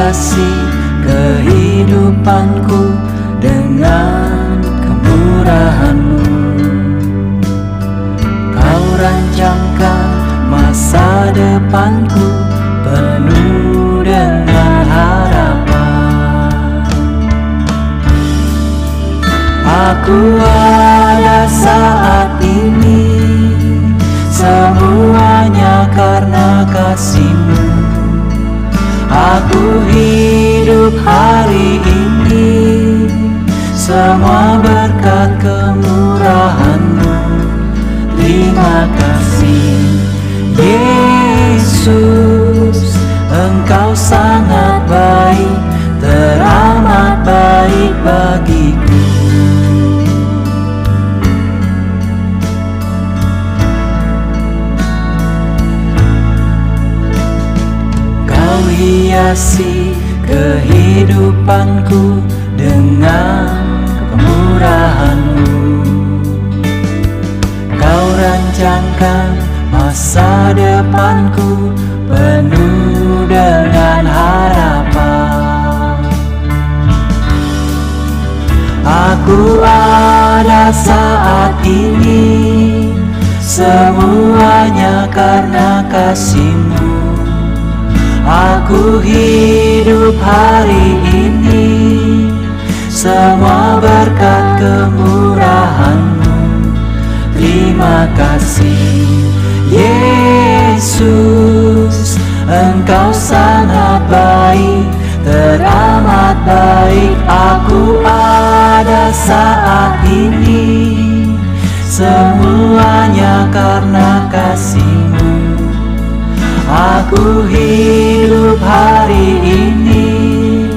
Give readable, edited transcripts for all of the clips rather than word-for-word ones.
hiasi kehidupanku dengan kemurahan-Mu. Kau rancangkan masa depanku penuh dengan harapan. Aku ada saat ini, semuanya karena kasih-Mu. Aku hidup hari ini, semua berkat kemurahan-Mu. Terima kasih Yesus, Engkau sangat baik, teramat baik bagiku. Kau hiasi kehidupanku dengan kemurahan-Mu. Kau rancangkan masa depanku penuh dengan harapan. Aku ada saat ini, semuanya karena kasih-Mu. Aku hidup hari ini, semua berkat kemurahan-Mu. Terima kasih Yesus, Engkau sangat baik, teramat baik. Aku ada saat ini, semuanya karena kasih-Mu. Aku hidup hari ini,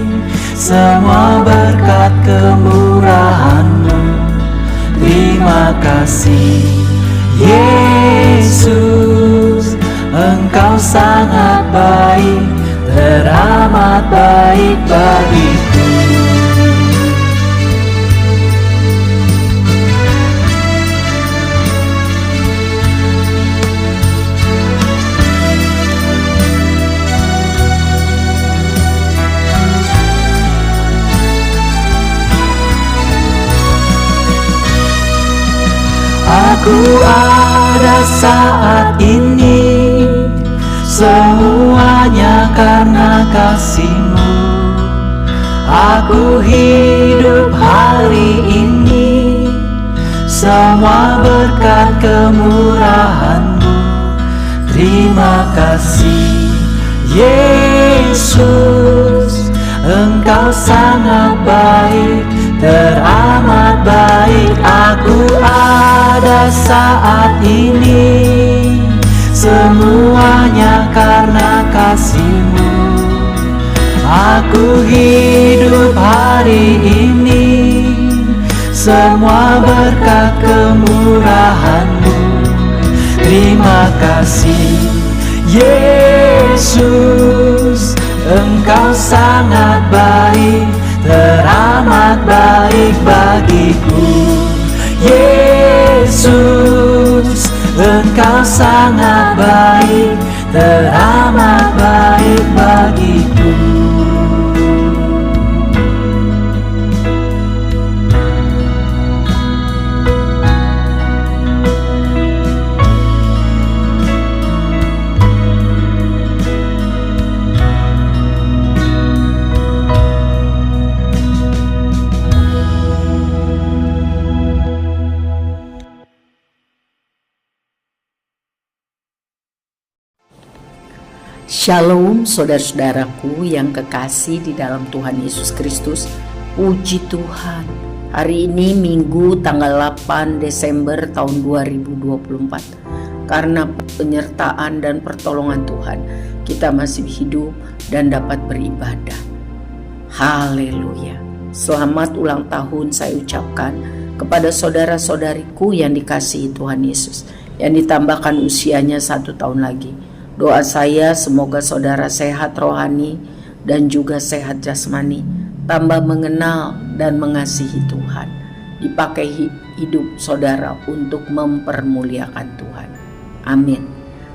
semua berkat kemurahan-Mu. Terima kasih Yesus, Engkau sangat baik, teramat baik bagiku. Aku ada saat ini, semuanya karena kasih-Mu. Aku hidup hari ini, semua berkat kemurahan-Mu. Terima kasih Yesus, Engkau sangat baik, teramat baik. Aku ada saat ini, semuanya karena kasih-Mu. Aku hidup hari ini, semua berkat kemurahan-Mu. Terima kasih Yesus, Engkau sangat baik, teramat baik bagiku. Yesus, Engkau sangat baik, teramat baik bagiku. Shalom saudara-saudaraku yang kekasih di dalam Tuhan Yesus Kristus. Puji Tuhan, hari ini Minggu tanggal 8 Desember tahun 2024. Karena penyertaan dan pertolongan Tuhan, kita masih hidup dan dapat beribadah. Haleluya. Selamat ulang tahun saya ucapkan kepada saudara-saudariku yang dikasihi Tuhan Yesus, yang ditambahkan usianya 1 tahun lagi. Doa saya semoga saudara sehat rohani dan juga sehat jasmani, tambah mengenal dan mengasihi Tuhan. Dipakai hidup saudara untuk mempermuliakan Tuhan. Amin.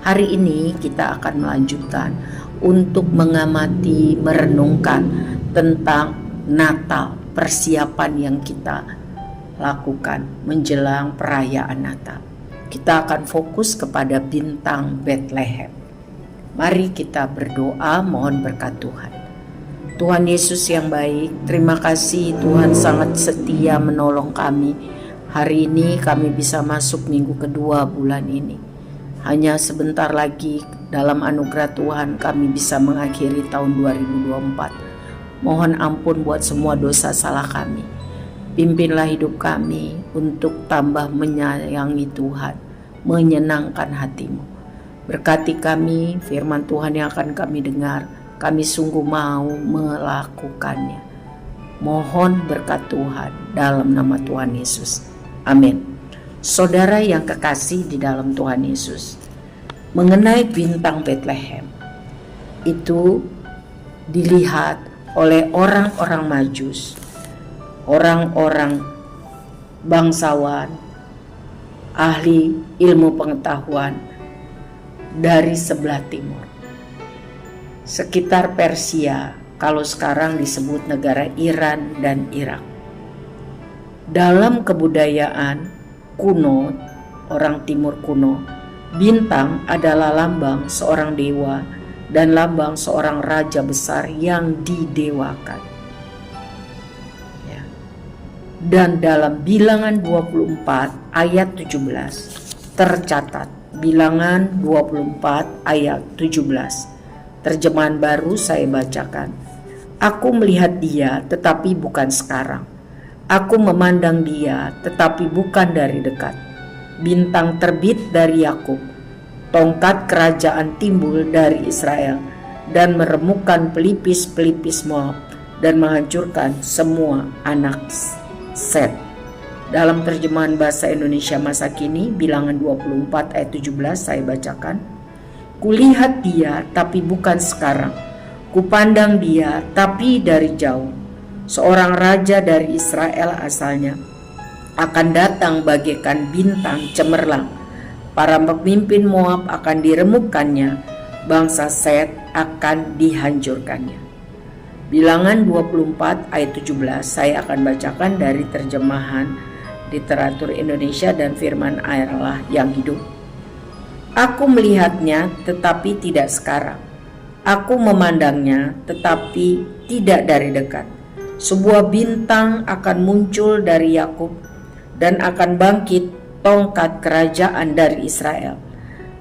Hari ini kita akan melanjutkan untuk mengamati, merenungkan tentang Natal, persiapan yang kita lakukan menjelang perayaan Natal. Kita akan fokus kepada bintang Bethlehem. Mari kita berdoa mohon berkat Tuhan. Tuhan Yesus yang baik, terima kasih Tuhan sangat setia menolong kami. Hari ini kami bisa masuk minggu kedua bulan ini. Hanya sebentar lagi dalam anugerah Tuhan kami bisa mengakhiri tahun 2024. Mohon ampun buat semua dosa salah kami. Pimpinlah hidup kami untuk tambah menyayangi Tuhan, menyenangkan hati-Mu. Berkati kami, firman Tuhan yang akan kami dengar, kami sungguh mau melakukannya. Mohon berkat Tuhan dalam nama Tuhan Yesus. Amin. Saudara yang kekasih di dalam Tuhan Yesus, mengenai bintang Bethlehem itu dilihat oleh orang-orang Majus, orang-orang bangsawan, ahli ilmu pengetahuan dari sebelah timur, sekitar Persia, kalau sekarang disebut negara Iran dan Irak. Dalam kebudayaan kuno, orang timur kuno, bintang adalah lambang seorang dewa dan lambang seorang raja besar yang didewakan. Ya. Dan dalam Bilangan 24 ayat 17 tercatat, Bilangan 24 ayat 17, terjemahan baru saya bacakan. Aku melihat dia tetapi bukan sekarang. Aku memandang dia tetapi bukan dari dekat. Bintang terbit dari Yakub, tongkat kerajaan timbul dari Israel dan meremukkan pelipis-pelipis Moab dan menghancurkan semua anak Set. Dalam terjemahan bahasa Indonesia masa kini, Bilangan 24 ayat 17 saya bacakan. Kulihat dia tapi bukan sekarang. Kupandang dia tapi dari jauh. Seorang raja dari Israel asalnya akan datang bagaikan bintang cemerlang. Para pemimpin Moab akan diremukkannya, bangsa Set akan dihancurkannya. Bilangan 24 ayat 17 saya akan bacakan dari terjemahan literatur Indonesia dan firman Allah yang hidup. Aku melihatnya tetapi tidak sekarang. Aku memandangnya tetapi tidak dari dekat. Sebuah bintang akan muncul dari Yakub dan akan bangkit tongkat kerajaan dari Israel,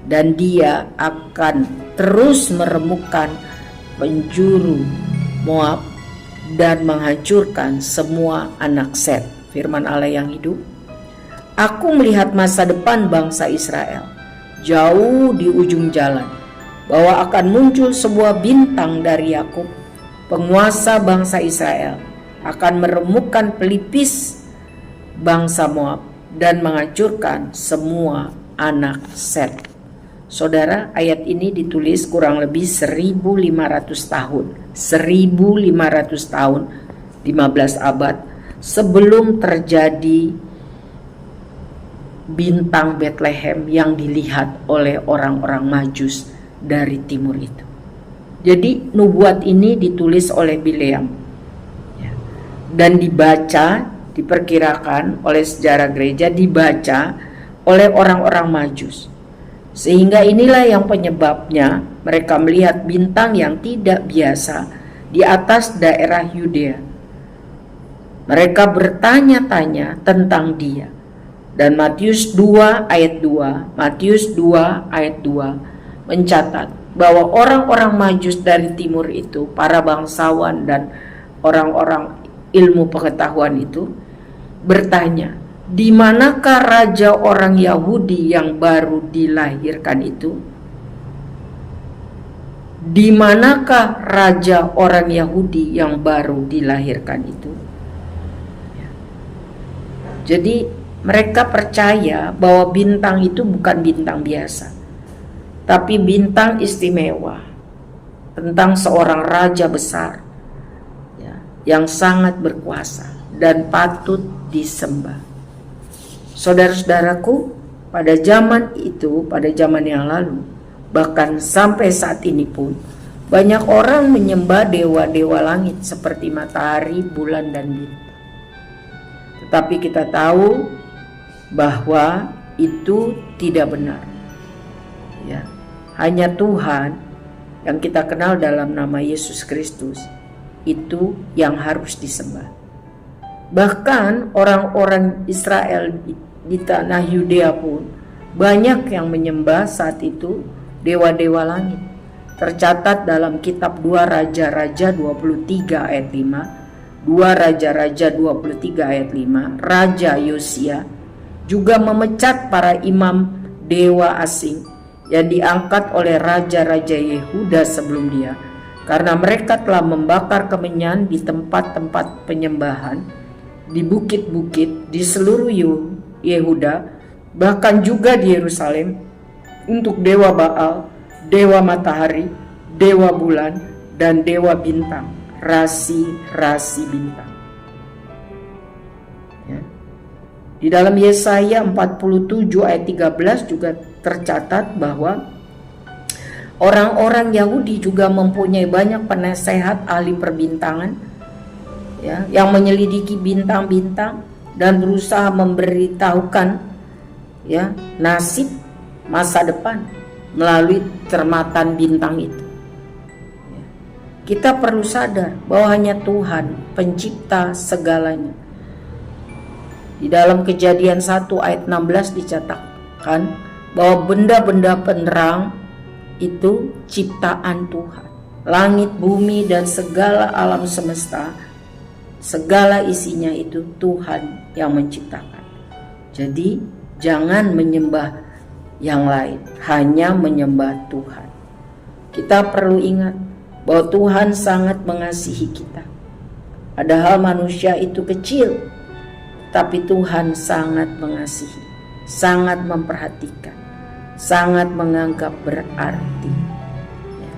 dan dia akan terus meremukkan penjuru Moab dan menghancurkan semua anak Set. Firman Allah yang hidup. Aku melihat masa depan bangsa Israel jauh di ujung jalan, bahwa akan muncul sebuah bintang dari Yakub. Penguasa bangsa Israel akan meremukkan pelipis bangsa Moab dan menghancurkan semua anak Set. Saudara, ayat ini ditulis kurang lebih 1500 tahun. 1500 tahun, 15 abad sebelum terjadi bintang Bethlehem yang dilihat oleh orang-orang Majus dari timur itu. Jadi nubuat ini ditulis oleh Bileam dan dibaca, diperkirakan oleh sejarah gereja, dibaca oleh orang-orang Majus. Sehingga inilah yang penyebabnya mereka melihat bintang yang tidak biasa di atas daerah Yudea. Mereka bertanya-tanya tentang dia. Dan Matius 2 ayat 2 mencatat bahwa orang-orang Majus dari timur itu, para bangsawan dan orang-orang ilmu pengetahuan itu bertanya, di manakah raja orang Yahudi yang baru dilahirkan itu? Di manakah raja orang Yahudi yang baru dilahirkan itu? Jadi mereka percaya bahwa bintang itu bukan bintang biasa, tapi bintang istimewa tentang seorang raja besar yang sangat berkuasa dan patut disembah. Saudara-saudaraku, pada zaman itu, pada zaman yang lalu, bahkan sampai saat ini pun, Banyak orang menyembah dewa-dewa langit seperti matahari, bulan, dan bintang. Tetapi kita tahu bahwa itu tidak benar. Ya, hanya Tuhan yang kita kenal dalam nama Yesus Kristus itu yang harus disembah. Bahkan orang-orang Israel di tanah Yudea pun banyak yang menyembah saat itu dewa-dewa langit. Tercatat dalam kitab 2 Raja-Raja 23 ayat 5, 2 Raja-Raja 23 ayat 5, Raja Yosia juga memecat para imam dewa asing yang diangkat oleh Raja-Raja Yehuda sebelum dia, karena mereka telah membakar kemenyan di tempat-tempat penyembahan, di bukit-bukit di seluruh Yehuda, bahkan juga di Yerusalem, untuk dewa Baal, dewa matahari, dewa bulan, dan dewa bintang, rasi-rasi bintang. Ya. Di dalam Yesaya 47 ayat 13 juga tercatat bahwa orang-orang Yahudi juga mempunyai banyak penasehat ahli perbintangan, ya, yang menyelidiki bintang-bintang dan berusaha memberitahukan, ya, nasib masa depan melalui cermatan bintang itu. Kita perlu sadar bahwa hanya Tuhan pencipta segalanya. Di dalam Kejadian 1 ayat 16 dicatatkan bahwa benda-benda penerang itu ciptaan Tuhan. Langit, bumi, dan segala alam semesta, segala isinya itu Tuhan yang menciptakan. Jadi jangan menyembah yang lain, hanya menyembah Tuhan. Kita perlu ingat bahwa Tuhan sangat mengasihi kita. Padahal manusia itu kecil, tapi Tuhan sangat mengasihi, sangat memperhatikan, sangat menganggap berarti. Ya.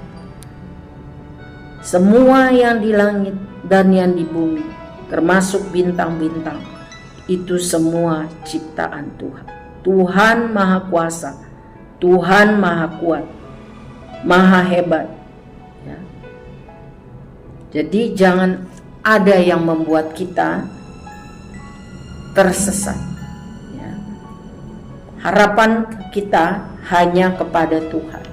Semua yang di langit dan yang di bumi, termasuk bintang-bintang, itu semua ciptaan Tuhan. Tuhan Maha Kuasa, Tuhan Maha Kuat, Maha Hebat. Ya. Jadi jangan ada yang membuat kita tersesat. Ya. Harapan kita hanya kepada Tuhan.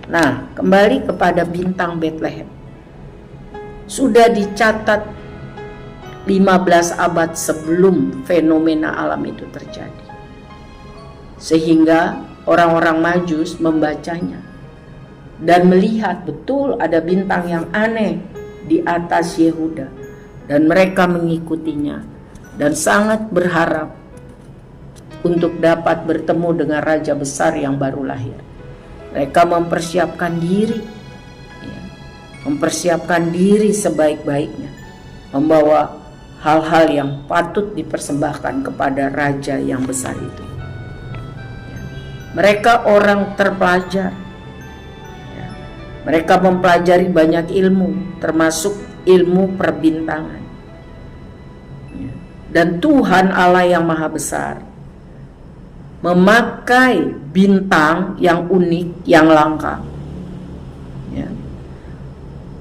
Nah, kembali kepada bintang Betlehem. Sudah dicatat 15 abad sebelum fenomena alam itu terjadi. Sehingga orang-orang Majus membacanya dan melihat betul ada bintang yang aneh di atas Yehuda, dan mereka mengikutinya dan sangat berharap untuk dapat bertemu dengan raja besar yang baru lahir. Mereka mempersiapkan diri, ya, mempersiapkan diri sebaik-baiknya, membawa hal-hal yang patut dipersembahkan kepada raja yang besar itu. Mereka orang terpelajar, ya. Mereka mempelajari banyak ilmu, termasuk ilmu perbintangan, ya. Dan Tuhan Allah yang Maha Besar memakai bintang yang unik, yang langka, ya,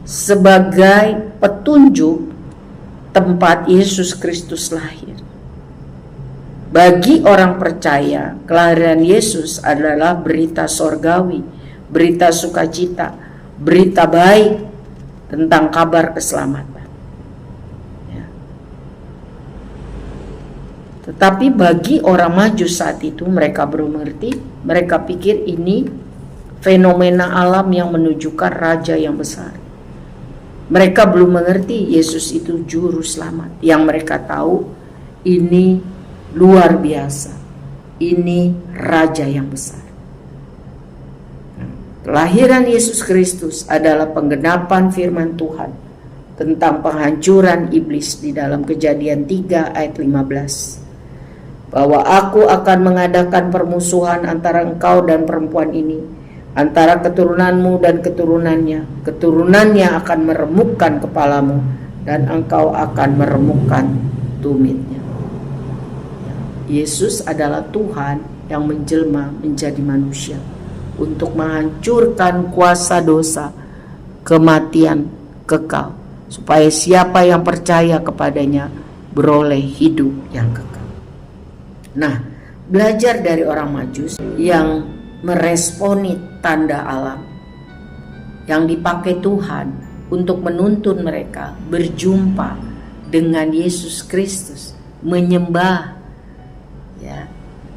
sebagai petunjuk tempat Yesus Kristus lahir. Bagi orang percaya, kelahiran Yesus adalah berita sorgawi, berita sukacita, berita baik tentang kabar keselamatan. Ya. Tetapi bagi orang Majus saat itu, mereka belum mengerti, mereka pikir ini fenomena alam yang menunjukkan raja yang besar. Mereka belum mengerti Yesus itu juru selamat. Yang mereka tahu ini luar biasa, ini raja yang besar. Kelahiran Yesus Kristus adalah penggenapan firman Tuhan tentang penghancuran iblis di dalam Kejadian 3 ayat 15. Bahwa aku akan mengadakan permusuhan antara engkau dan perempuan ini, antara keturunanmu dan keturunannya. Keturunannya akan meremukkan kepalamu dan engkau akan meremukkan tumitnya. Yesus adalah Tuhan yang menjelma menjadi manusia untuk menghancurkan kuasa dosa kematian kekal, supaya siapa yang percaya kepadanya beroleh hidup yang kekal. Nah, belajar dari orang Majus yang meresponi tanda alam yang dipakai Tuhan untuk menuntun mereka berjumpa dengan Yesus Kristus, menyembah, ya,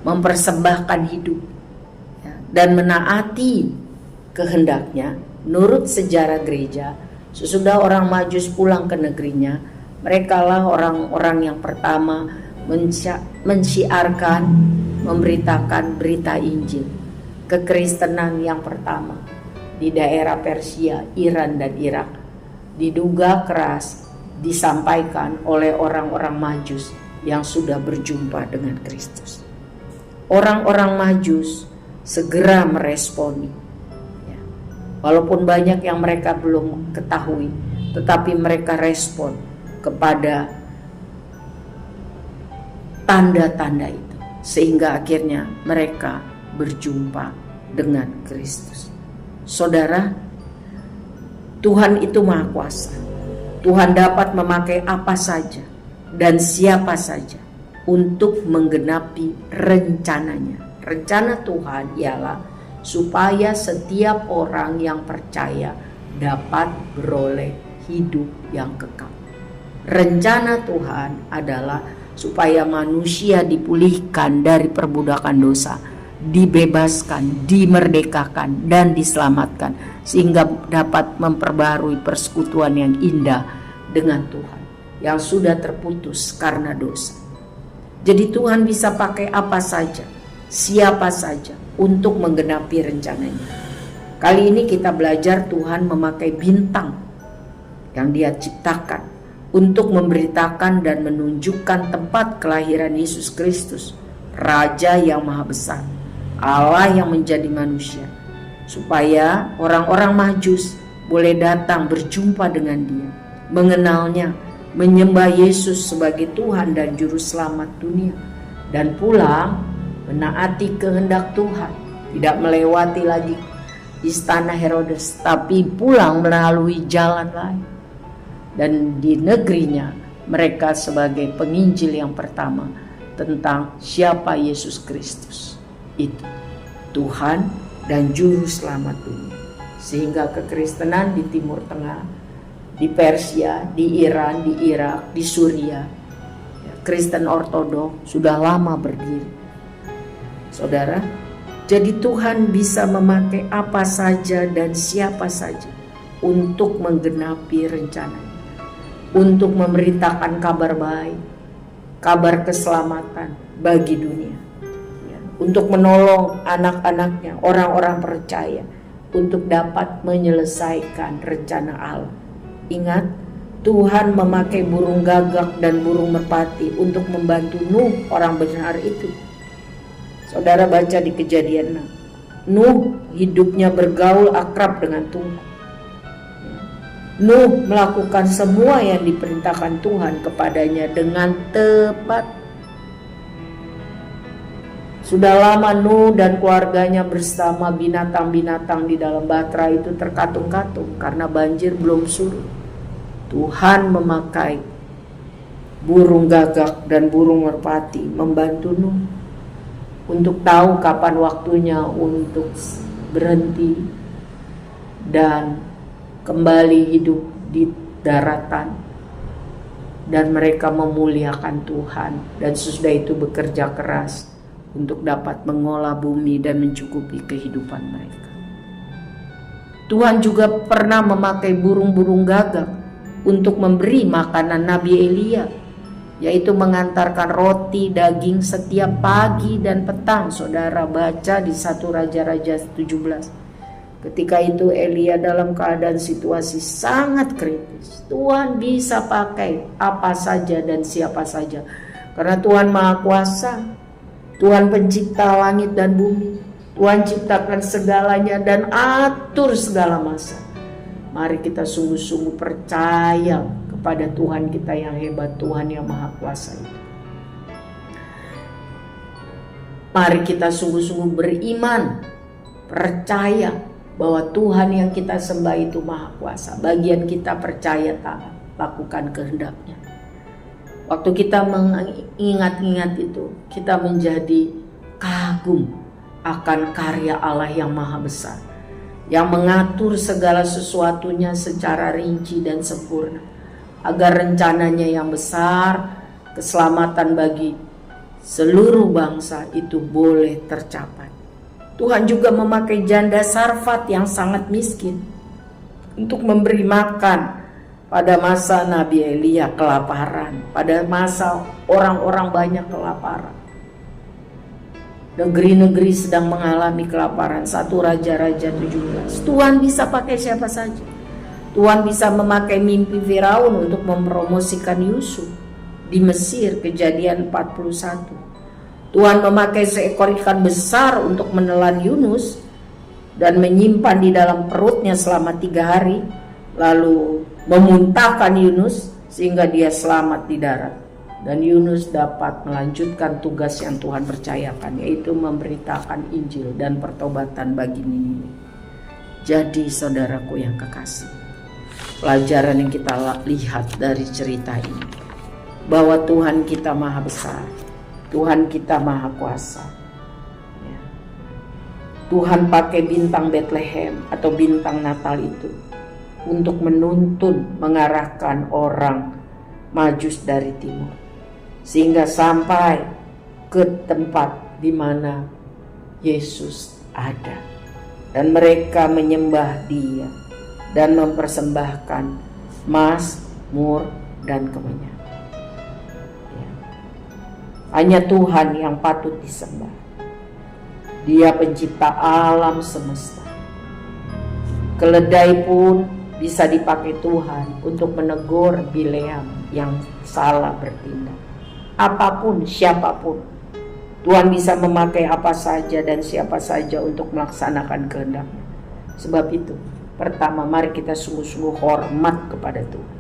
mempersembahkan hidup, ya, dan menaati kehendaknya. Menurut sejarah gereja, sesudah orang Majus pulang ke negerinya, merekalah orang-orang yang pertama mensiarkan, memberitakan berita Injil. Kekristenan yang pertama di daerah Persia, Iran, dan Irak diduga keras disampaikan oleh orang-orang Majus yang sudah berjumpa dengan Kristus. Orang-orang Majus segera meresponi, ya. Walaupun banyak yang mereka belum ketahui, tetapi mereka respon kepada tanda-tanda itu, sehingga akhirnya mereka berjumpa dengan Kristus. Saudara, Tuhan itu Maha Kuasa. Tuhan dapat memakai apa saja dan siapa saja untuk menggenapi rencananya. Rencana Tuhan ialah supaya setiap orang yang percaya dapat beroleh hidup yang kekal. Rencana Tuhan adalah supaya manusia dipulihkan dari perbudakan dosa, dibebaskan, dimerdekakan, dan diselamatkan, sehingga dapat memperbarui persekutuan yang indah dengan Tuhan yang sudah terputus karena dosa. Jadi Tuhan bisa pakai apa saja, siapa saja untuk menggenapi rencananya. Kali ini kita belajar Tuhan memakai bintang yang Dia ciptakan untuk memberitakan dan menunjukkan tempat kelahiran Yesus Kristus, Raja yang Maha Besar, Allah yang menjadi manusia, supaya orang-orang Majus boleh datang berjumpa dengan Dia, mengenalnya, menyembah Yesus sebagai Tuhan dan Juru Selamat dunia, dan pulang menaati kehendak Tuhan, tidak melewati lagi istana Herodes, tapi pulang melalui jalan lain. Dan di negerinya mereka sebagai penginjil yang pertama tentang siapa Yesus Kristus itu, Tuhan dan Juru Selamat dunia. Sehingga kekristenan di Timur Tengah, di Persia, di Iran, di Irak, di Suriah, ya, Kristen Ortodok sudah lama berdiri. Saudara, jadi Tuhan bisa memakai apa saja dan siapa saja untuk menggenapi rencananya, untuk memberitakan kabar baik, kabar keselamatan bagi dunia, ya, untuk menolong anak-anaknya, orang-orang percaya, untuk dapat menyelesaikan rencana Allah. Ingat, Tuhan memakai burung gagak dan burung merpati untuk membantu Nuh, orang benar itu. Saudara baca di Kejadian 6. Nuh hidupnya bergaul akrab dengan Tuhan. Nuh melakukan semua yang diperintahkan Tuhan kepadanya dengan tepat. Sudah lama Nuh dan keluarganya bersama binatang-binatang di dalam bahtera itu terkatung-katung karena banjir belum surut. Tuhan memakai burung gagak dan burung merpati membantu Nuh untuk tahu kapan waktunya untuk berhenti dan kembali hidup di daratan, dan mereka memuliakan Tuhan, dan sesudah itu bekerja keras untuk dapat mengolah bumi dan mencukupi kehidupan mereka. Tuhan juga pernah memakai burung-burung gagak untuk memberi makanan Nabi Elia, yaitu mengantarkan roti daging setiap pagi dan petang. Saudara baca di 1 Raja-Raja 17. Ketika itu Elia dalam keadaan situasi sangat kritis. Tuhan bisa pakai apa saja dan siapa saja, karena Tuhan Maha Kuasa. Tuhan pencipta langit dan bumi. Tuhan ciptakan segalanya dan atur segala masa. Mari kita sungguh-sungguh percaya kepada Tuhan kita yang hebat, Tuhan yang Maha Kuasa itu. Mari kita sungguh-sungguh beriman, percaya bahwa Tuhan yang kita sembah itu Maha Kuasa. Bagian kita percaya taat, lakukan kehendak-Nya. Waktu kita mengingat-ingat itu, kita menjadi kagum akan karya Allah yang Maha Besar, yang mengatur segala sesuatunya secara rinci dan sempurna, agar rencananya yang besar, keselamatan bagi seluruh bangsa itu boleh tercapai. Tuhan juga memakai janda Sarfat yang sangat miskin untuk memberi makan pada masa Nabi Elia kelaparan, pada masa orang-orang banyak kelaparan. Negeri-negeri sedang mengalami kelaparan. 1 Raja-Raja 17. Tuhan bisa pakai siapa saja. Tuhan bisa memakai mimpi Firaun untuk mempromosikan Yusuf di Mesir, Kejadian 41. Tuhan memakai seekor ikan besar untuk menelan Yunus dan menyimpan di dalam perutnya selama 3 hari, lalu memuntahkan Yunus sehingga dia selamat di darat. Dan Yunus dapat melanjutkan tugas yang Tuhan percayakan, yaitu memberitakan Injil dan pertobatan bagi Niniwe. Jadi saudaraku yang kekasih, pelajaran yang kita lihat dari cerita ini, bahwa Tuhan kita Maha Besar, Tuhan kita Maha Kuasa. Tuhan pakai bintang Bethlehem atau bintang Natal itu untuk menuntun, mengarahkan orang Majus dari timur, sehingga sampai ke tempat di mana Yesus ada, dan mereka menyembah Dia dan mempersembahkan emas, mur, dan kemenyan. Hanya Tuhan yang patut disembah. Dia pencipta alam semesta. Keledai pun bisa dipakai Tuhan untuk menegur Bileam yang salah bertindak. Apapun, siapapun, Tuhan bisa memakai apa saja dan siapa saja untuk melaksanakan kehendak-Nya. Sebab itu, pertama, mari kita sungguh-sungguh hormat kepada Tuhan,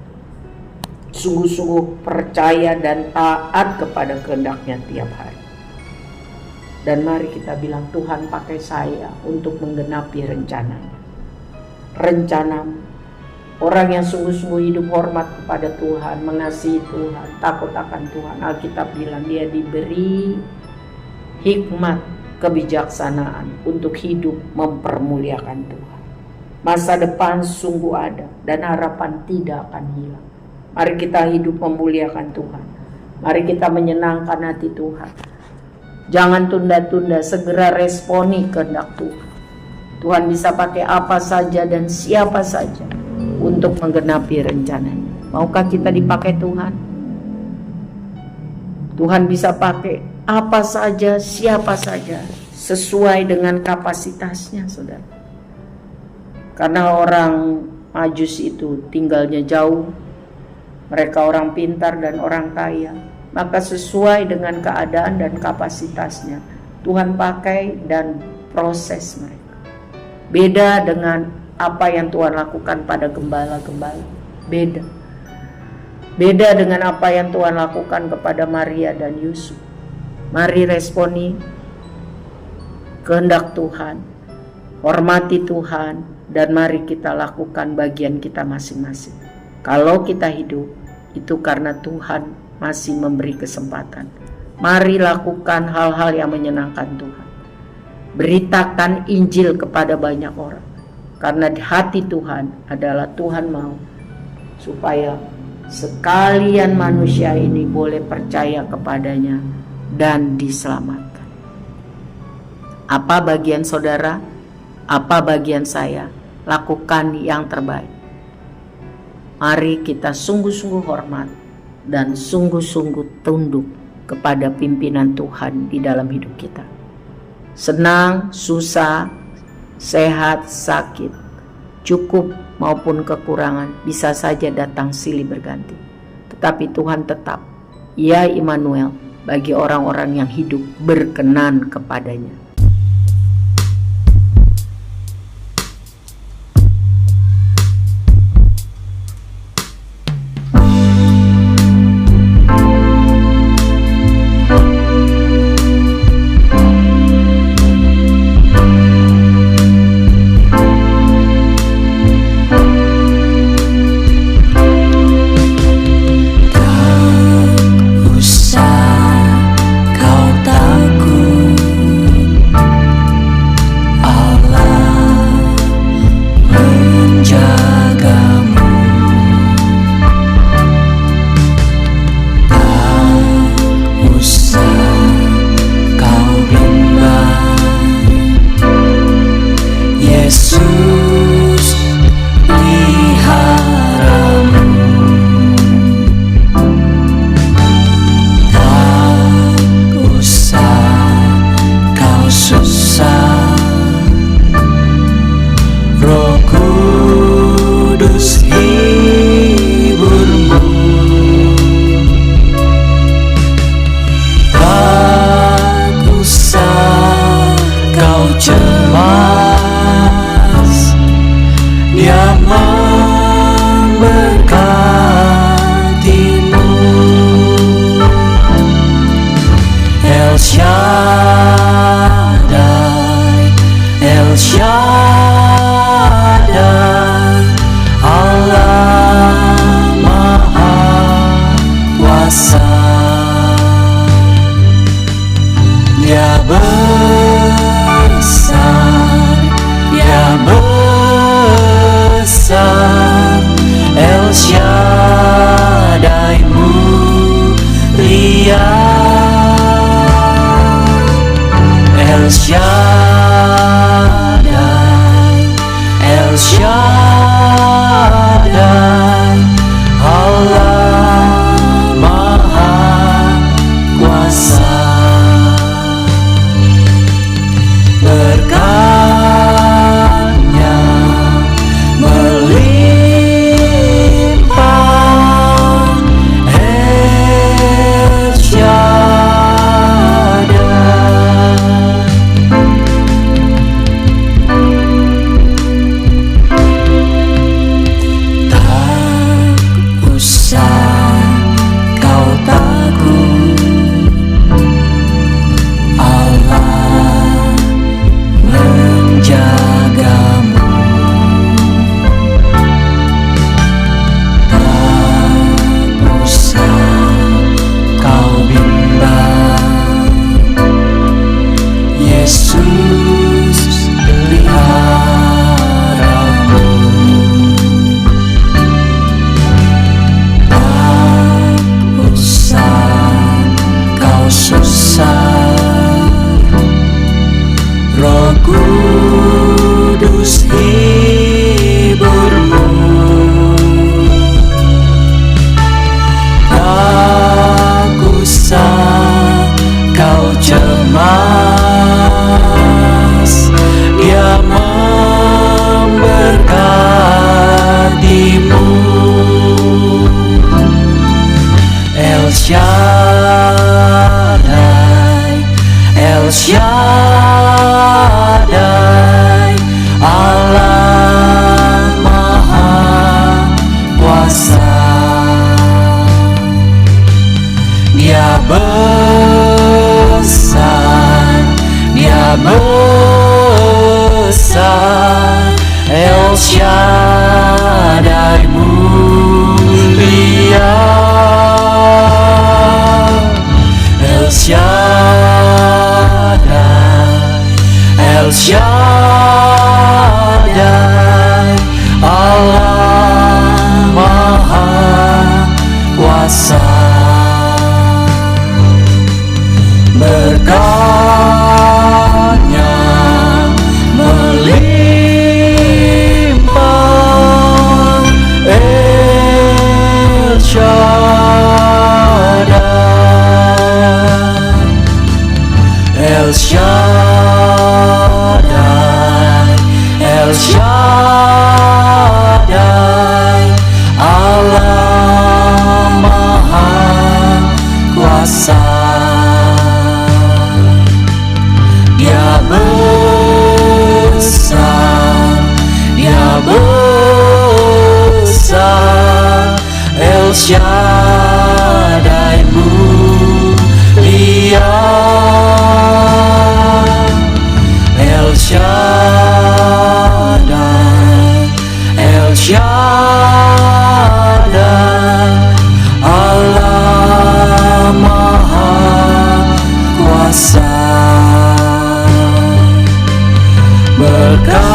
sungguh-sungguh percaya dan taat kepada kehendak-Nya tiap hari. Dan mari kita bilang, Tuhan pakai saya untuk menggenapi rencana-Nya. Rencana-Mu. Orang yang sungguh-sungguh hidup hormat kepada Tuhan, mengasihi Tuhan, takut akan Tuhan, Alkitab bilang dia diberi hikmat, kebijaksanaan untuk hidup mempermuliakan Tuhan. Masa depan sungguh ada dan harapan tidak akan hilang. Mari kita hidup memuliakan Tuhan. Mari kita menyenangkan hati Tuhan. Jangan tunda-tunda, segera responi kehendak Tuhan. Tuhan bisa pakai apa saja dan siapa saja untuk menggenapi rencananya. Maukah kita dipakai Tuhan? Tuhan bisa pakai apa saja, siapa saja, sesuai dengan kapasitasnya, saudara. Karena orang Majus itu tinggalnya jauh, mereka orang pintar dan orang kaya, maka sesuai dengan keadaan dan kapasitasnya Tuhan pakai dan proses mereka. Beda dengan apa yang Tuhan lakukan pada gembala-gembala. Beda dengan apa yang Tuhan lakukan kepada Maria dan Yusuf. Mari responi kehendak Tuhan, hormati Tuhan, dan mari kita lakukan bagian kita masing-masing. Kalau kita hidup, itu karena Tuhan masih memberi kesempatan. Mari lakukan hal-hal yang menyenangkan Tuhan. Beritakan Injil kepada banyak orang. Karena di hati Tuhan adalah Tuhan mau supaya sekalian manusia ini boleh percaya kepadanya dan diselamatkan. Apa bagian saudara? Apa bagian saya? Lakukan yang terbaik. Mari kita sungguh-sungguh hormat dan sungguh-sungguh tunduk kepada pimpinan Tuhan di dalam hidup kita. Senang, susah, sehat, sakit, cukup maupun kekurangan bisa saja datang silih berganti. Tetapi Tuhan tetap, ya Immanuel, bagi orang-orang yang hidup berkenan kepadanya. Shaddai, El Shaddai, Allah Maha Kuasa. Dia besar, Dia besar, El Shaddai mulia, El Shaddai, El Shaddai, Allah Maha Kuasa. Berkatnya melimpah, El Shaddai, El Shaddai, El Shaddai, Allah Maha Kuasa. Dia besar, Dia besar, El Shaddai mulia, El Shaddai, El Shaddai, Allah Maha Kuasa. Berkatnya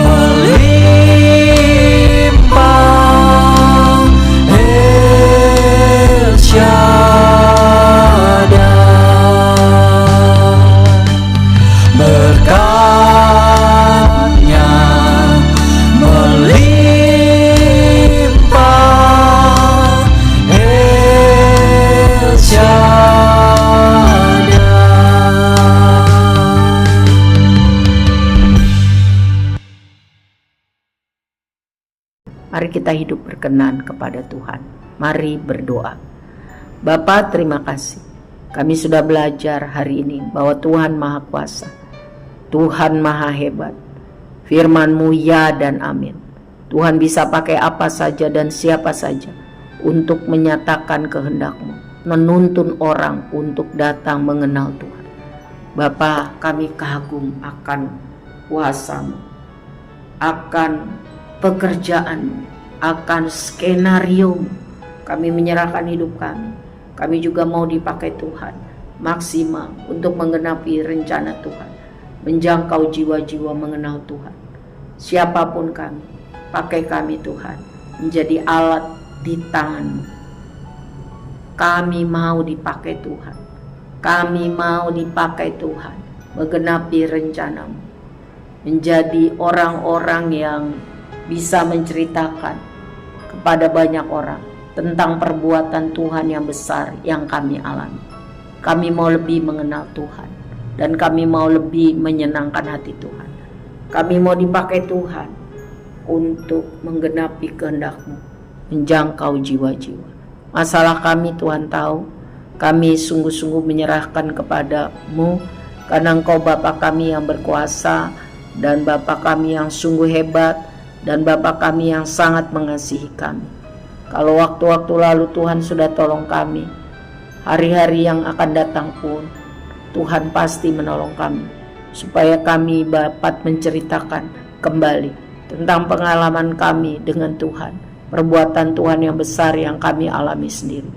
melimpah, El Shaddai. Berkatnya melimpah, El Shaddai. Mari kita hidup berkenan kepada Tuhan. Mari berdoa. Bapa, terima kasih. Kami sudah belajar hari ini bahwa Tuhan Maha Kuasa, Tuhan Maha Hebat. Firman-Mu ya dan amin. Tuhan bisa pakai apa saja dan siapa saja untuk menyatakan kehendak-Mu, menuntun orang untuk datang mengenal Tuhan. Bapa, kami kagum akan kuasa-Mu, akan pekerjaan, akan skenario. Kami menyerahkan hidup kami. Kami juga mau dipakai Tuhan maksimal untuk menggenapi rencana Tuhan, menjangkau jiwa-jiwa mengenal Tuhan. Siapapun kami, pakai kami Tuhan menjadi alat di tangan-Mu. Kami mau dipakai Tuhan. Kami mau dipakai Tuhan menggenapi rencana-Mu, menjadi orang-orang yang bisa menceritakan kepada banyak orang tentang perbuatan Tuhan yang besar yang kami alami. Kami mau lebih mengenal Tuhan, dan kami mau lebih menyenangkan hati Tuhan. Kami mau dipakai Tuhan untuk menggenapi kehendak-Mu, menjangkau jiwa-jiwa. Masalah kami Tuhan tahu, kami sungguh-sungguh menyerahkan kepada-Mu, karena Engkau Bapa kami yang berkuasa, dan Bapa kami yang sungguh hebat, dan Bapa kami yang sangat mengasihi kami. Kalau waktu-waktu lalu Tuhan sudah tolong kami, hari-hari yang akan datang pun Tuhan pasti menolong kami, supaya kami dapat menceritakan kembali tentang pengalaman kami dengan Tuhan, perbuatan Tuhan yang besar yang kami alami sendiri.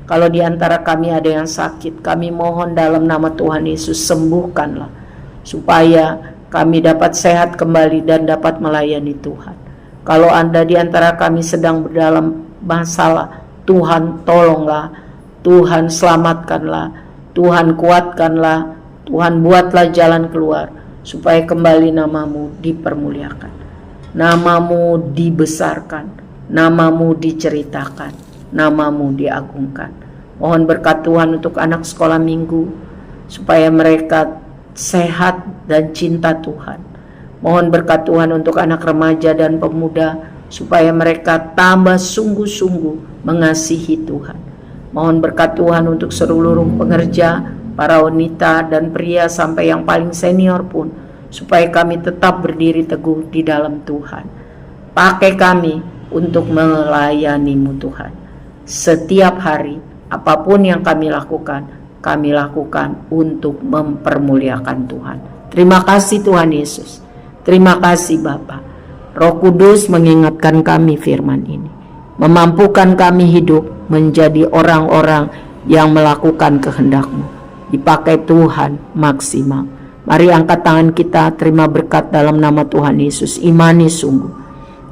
Kalau di antara kami ada yang sakit, kami mohon dalam nama Tuhan Yesus, sembuhkanlah, supaya kami dapat sehat kembali dan dapat melayani Tuhan. Kalau Anda di antara kami sedang dalam masalah, Tuhan tolonglah, Tuhan selamatkanlah, Tuhan kuatkanlah, Tuhan buatlah jalan keluar, supaya kembali nama-Mu dipermuliakan, nama-Mu dibesarkan, nama-Mu diceritakan, nama-Mu diagungkan. Mohon berkat Tuhan untuk anak sekolah minggu, supaya mereka sehat dan cinta Tuhan. Mohon berkat Tuhan untuk anak remaja dan pemuda, supaya mereka tambah sungguh-sungguh mengasihi Tuhan. Mohon berkat Tuhan untuk seluruh pengerja, para wanita dan pria sampai yang paling senior pun, supaya kami tetap berdiri teguh di dalam Tuhan. Pakai kami untuk melayani-Mu Tuhan. Setiap hari, apapun yang kami lakukan untuk mempermuliakan Tuhan. Terima kasih Tuhan Yesus. Terima kasih Bapa. Roh Kudus mengingatkan kami firman ini, memampukan kami hidup menjadi orang-orang yang melakukan kehendak-Mu. Dipakai Tuhan maksimal. Mari angkat tangan kita, terima berkat dalam nama Tuhan Yesus. Imani sungguh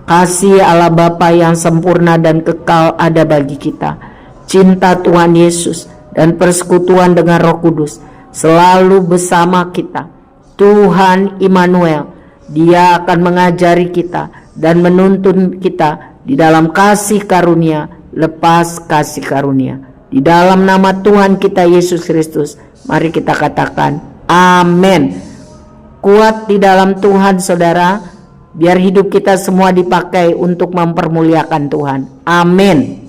kasih Allah Bapa yang sempurna dan kekal ada bagi kita. Cinta Tuhan Yesus dan persekutuan dengan Roh Kudus selalu bersama kita. Tuhan Immanuel, Dia akan mengajari kita dan menuntun kita di dalam kasih karunia lepas kasih karunia. Di dalam nama Tuhan kita Yesus Kristus, mari kita katakan amin. Kuat di dalam Tuhan saudara, biar hidup kita semua dipakai untuk mempermuliakan Tuhan. Amin.